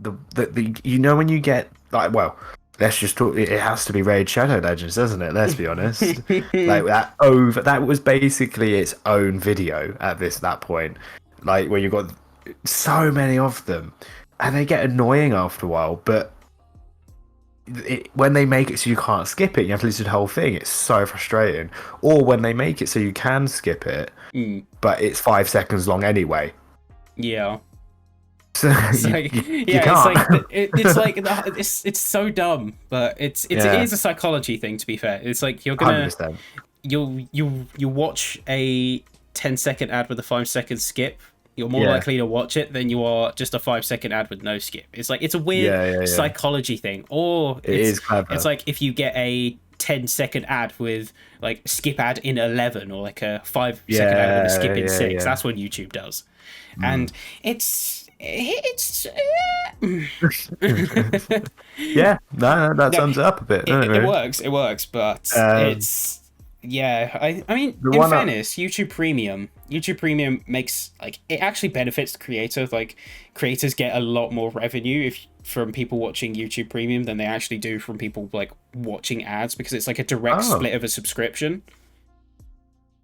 the you know when you get like, well, let's just talk. It has to be Raid Shadow Legends, doesn't it? Let's be honest. Like that was basically its own video at that point. Like where you got so many of them, and they get annoying after a while. But when they make it so you can't skip it, you have to listen to the whole thing. It's so frustrating. Or when they make it so you can skip it, but it's 5 seconds long anyway. Yeah. So It's like, you can't. it's like it's so dumb, but it is a psychology thing. To be fair, it's like you're gonna 100%. you watch a 10-second ad with a 5-second skip. You're more likely to watch it than you are just a 5-second ad with no skip. It's like it's a weird psychology thing, or it is clever. It's like if you get a 10-second ad with like skip ad in 11, or like a 5-second ad with a skip in 6. That's what YouTube does, and it's yeah, that sums it up a bit. It works, but it's I mean, in fairness, YouTube Premium makes like it actually benefits the creator. Like creators get a lot more revenue from people watching YouTube Premium than they actually do from people like watching ads, because it's like a direct split of a subscription.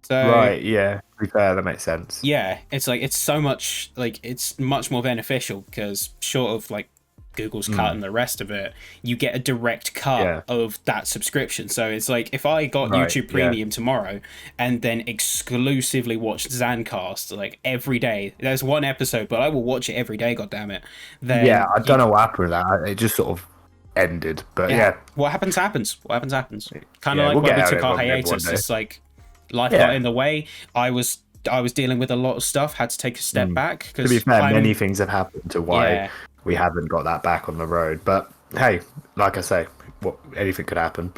So, right, yeah, to be fair, that makes sense. Yeah, it's like it's much more beneficial, because short of like Google's cut and the rest of it, you get a direct cut of that subscription. So it's like if I got YouTube Premium tomorrow and then exclusively watched Zancast like every day, there's one episode, but I will watch it every day, goddammit. Then I don't know what happened with that. It just sort of ended, but what happens. Kind of like when we took our hiatus. It's like life got in the way. I was dealing with a lot of stuff, had to take a step back. To be fair, many things have happened to why we haven't got that back on the road. But hey, like I say, anything could happen.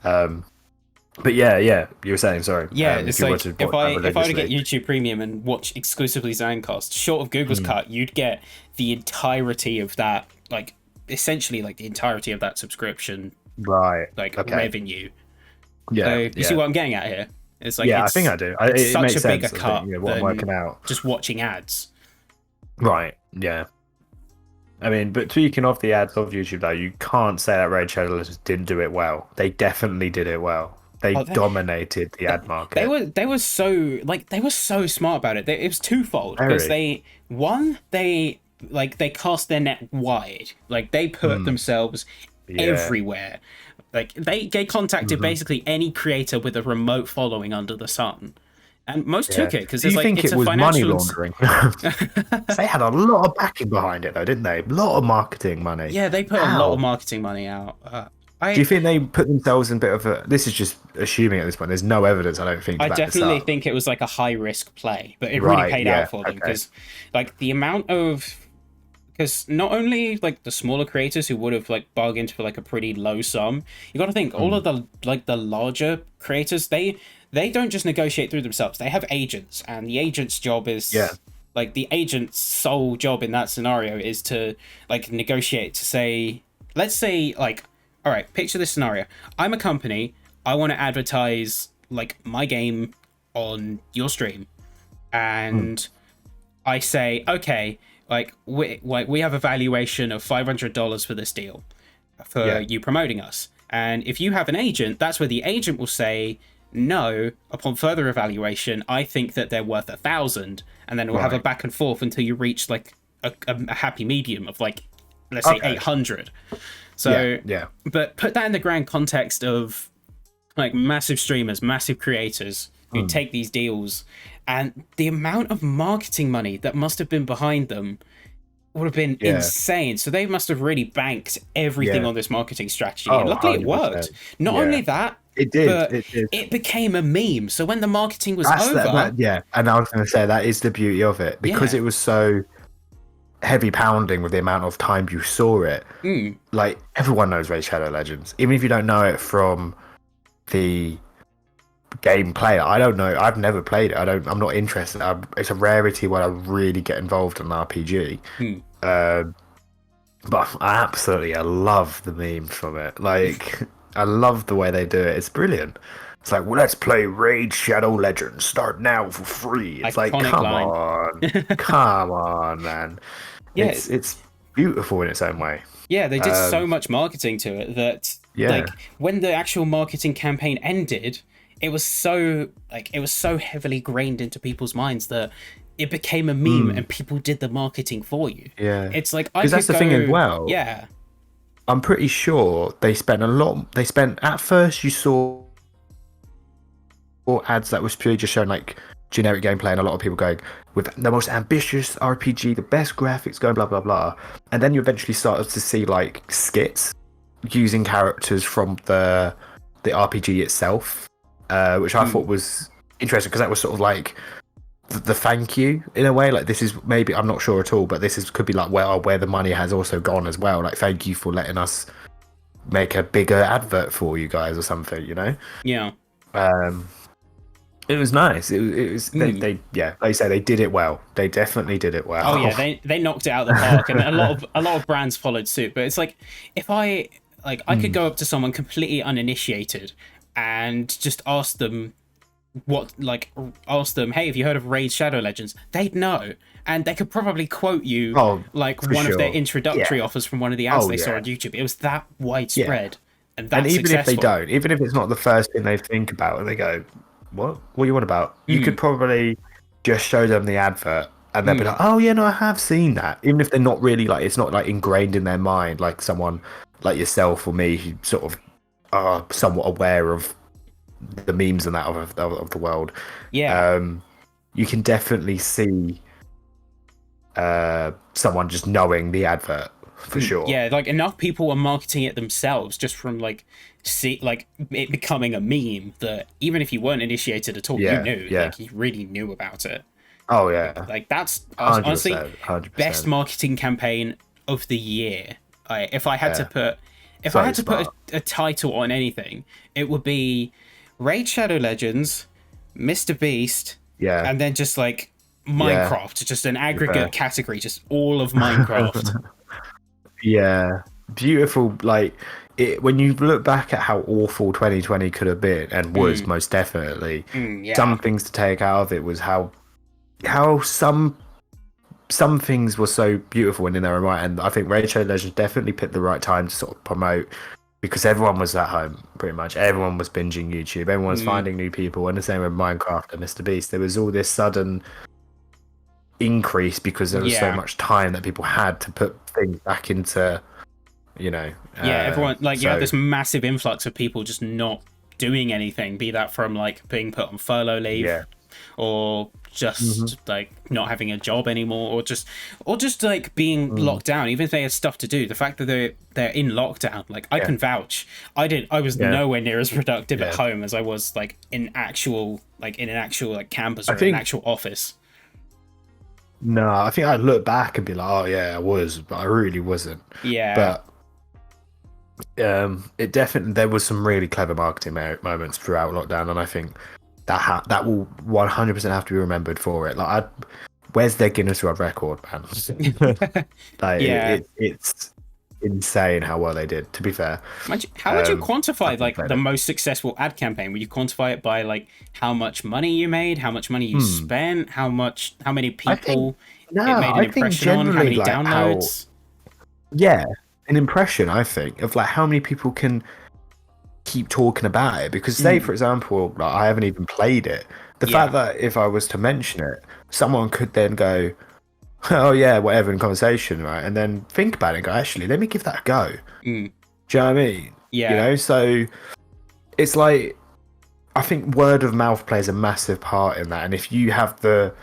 But you were saying, sorry. Yeah, it's like if I were to get YouTube Premium and watch exclusively Zancast, short of Google's cut, you'd get the entirety of that, like essentially like the entirety of that subscription, revenue. Yeah, so you see what I'm getting at here? It's like I think I do. It's it such makes a bigger sense, cut what I'm working out. Just watching ads. Right. Yeah. I mean, but speaking of the ads of YouTube, though, you can't say that Raid Shadow Legends didn't do it well. They definitely did it well. They dominated the ad market. They were so smart about it. It was twofold, because they cast their net wide. Like they put themselves everywhere. Like they contacted basically any creator with a remote following under the sun. And most took it because it's like it's a money laundering. They had a lot of backing behind it, though, didn't they? A lot of marketing money. Yeah, they put a lot of marketing money out. Do you think they put themselves in a bit of a? This is just assuming at this point. There's no evidence. I don't think. I definitely think it was like a high risk play, but it really paid out for them, because like the amount of. Because not only like the smaller creators who would have like bargained for like a pretty low sum, you got to think all of the larger creators, they don't just negotiate through themselves. They have agents, and the agent's job is like the agent's sole job in that scenario is to like negotiate to say, let's say like, all right, picture this scenario. I'm a company. I want to advertise like my game on your stream, and I say, okay. We have a valuation of $500 for this deal for you promoting us. And if you have an agent, that's where the agent will say, no, upon further evaluation, I think that they're worth $1,000. And then we'll have a back and forth until you reach like a happy medium of like, let's say 800. So, but put that in the grand context of like massive streamers, massive creators who take these deals, and the amount of marketing money that must have been behind them would have been insane. So they must have really banked everything on this marketing strategy. And luckily 100%. It worked. Not only that, it did. But it became a meme. So when the marketing was over... and I was going to say, that is the beauty of it. Because it was so heavy pounding with the amount of time you saw it. Like, everyone knows Raid Shadow Legends. Even if you don't know it from the gameplay, I don't know. I've never played it. I'm not interested. It's a rarity when I really get involved in an RPG. But I love the memes from it. Like, I love the way they do it. It's brilliant. It's like, well, let's play Raid Shadow Legends. Start now for free. It's iconic, like, come on, man. Yeah, it's beautiful in its own way. Yeah, they did so much marketing to it that Yeah. like when the actual marketing campaign ended, it was so heavily grained into people's minds that it became a meme and people did the marketing for you. Yeah. It's like I Because could that's the go, thing as well. yeah. I'm pretty sure they spent a lot. They spent at first. You saw ads that was purely just showing like generic gameplay, and a lot of people going with the most ambitious RPG, the best graphics, going blah blah blah. And then you eventually started to see like skits using characters from the RPG itself, which I thought was interesting because that was sort of like the thank you in a way. Like this is maybe, I'm not sure at all, but this is could be like where the money has also gone as well. Like thank you for letting us make a bigger advert for you guys or something, you know? Yeah. It was nice. It was they yeah, like you say, they did it well. They definitely did it well. Oh yeah, they knocked it out of the park, and a lot of brands followed suit. But it's like if I could go up to someone completely uninitiated and just ask them hey, have you heard of Raid Shadow Legends? They'd know, and they could probably quote you like one of their introductory offers from one of the ads they saw on YouTube. It was that widespread, and that's even successful. if they don't, even if it's not the first thing they think about, and they go, what are you on about? You could probably just show them the advert and they'll be like, oh yeah, no, I have seen that. Even if they're not really like, it's not like ingrained in their mind, like someone like yourself or me who sort of are somewhat aware of the memes and that of the world. Yeah. You can definitely see someone just knowing the advert for sure. Yeah, like enough people were marketing it themselves just from like it becoming a meme that even if you weren't initiated at all, you knew. Like you really knew about it. Oh yeah. Like that's 100%, honestly 100%. best marketing campaign of the year. If I had to put a title on anything, it would be Raid Shadow Legends, Mr. Beast, and then just like Minecraft, just an aggregate category, just all of Minecraft. Yeah, beautiful. Like when you look back at how awful 2020 could have been and was most definitely, some things to take out of it was how some things were so beautiful and in their own right. And I think Raid Shadow Legends definitely picked the right time to sort of promote, because everyone was at home pretty much. Everyone was binging YouTube. Everyone was finding new people. And the same with Minecraft and Mr. Beast. There was all this sudden increase because there was so much time that people had to put things back into, you know. Everyone you have this massive influx of people just not doing anything, be that from like being put on furlough leave or just like not having a job anymore, or just like being locked down. Even if they had stuff to do, the fact that they're in lockdown, like I can vouch, I was nowhere near as productive at home as I was like in an actual campus or an actual office. No, I think I'd look back and be like, oh yeah, I was, but I really wasn't. Yeah. But it definitely, there was some really clever marketing moments throughout lockdown, and I think that will 100% have to be remembered for it. Like, where's their Guinness World Record, man? It's insane how well they did, to be fair. How would you quantify like the most successful ad campaign? Would you quantify it by like how much money you made, how much money you spent, how many people it made an impression on, how many downloads? An impression, I think, of like how many people can keep talking about it. Because say, for example, like, I haven't even played it. The fact that if I was to mention it, someone could then go, oh yeah, whatever, in conversation, right? And then think about it and go, actually, let me give that a go. Do you know what I mean? Yeah. You know, so it's like, I think word of mouth plays a massive part in that. And if you have the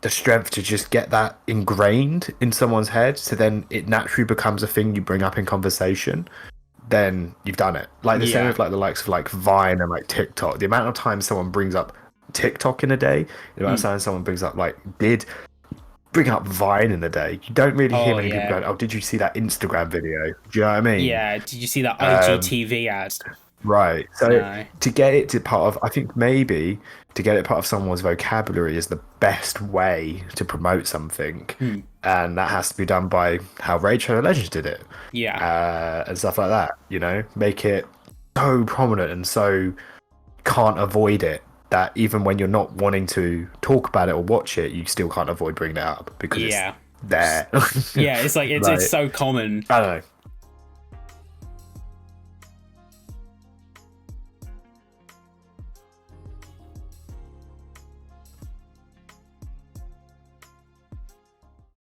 strength to just get that ingrained in someone's head, so then it naturally becomes a thing you bring up in conversation, then you've done it. Like the same with like the likes of like Vine and like TikTok. The amount of time someone brings up TikTok in a day, the amount of time someone brings up did bring up Vine in a day, you don't really hear many people going, oh, did you see that Instagram video? Do you know what I mean? Yeah, did you see that IGTV ad? Right. So to get it to part of, I think maybe to get it part of someone's vocabulary is the best way to promote something. And that has to be done by how Raid Shadow Legends did it. Yeah. And stuff like that, you know, make it so prominent and so can't avoid it, that even when you're not wanting to talk about it or watch it, you still can't avoid bringing it up because it's there. Yeah, it's like it's so common. I don't know.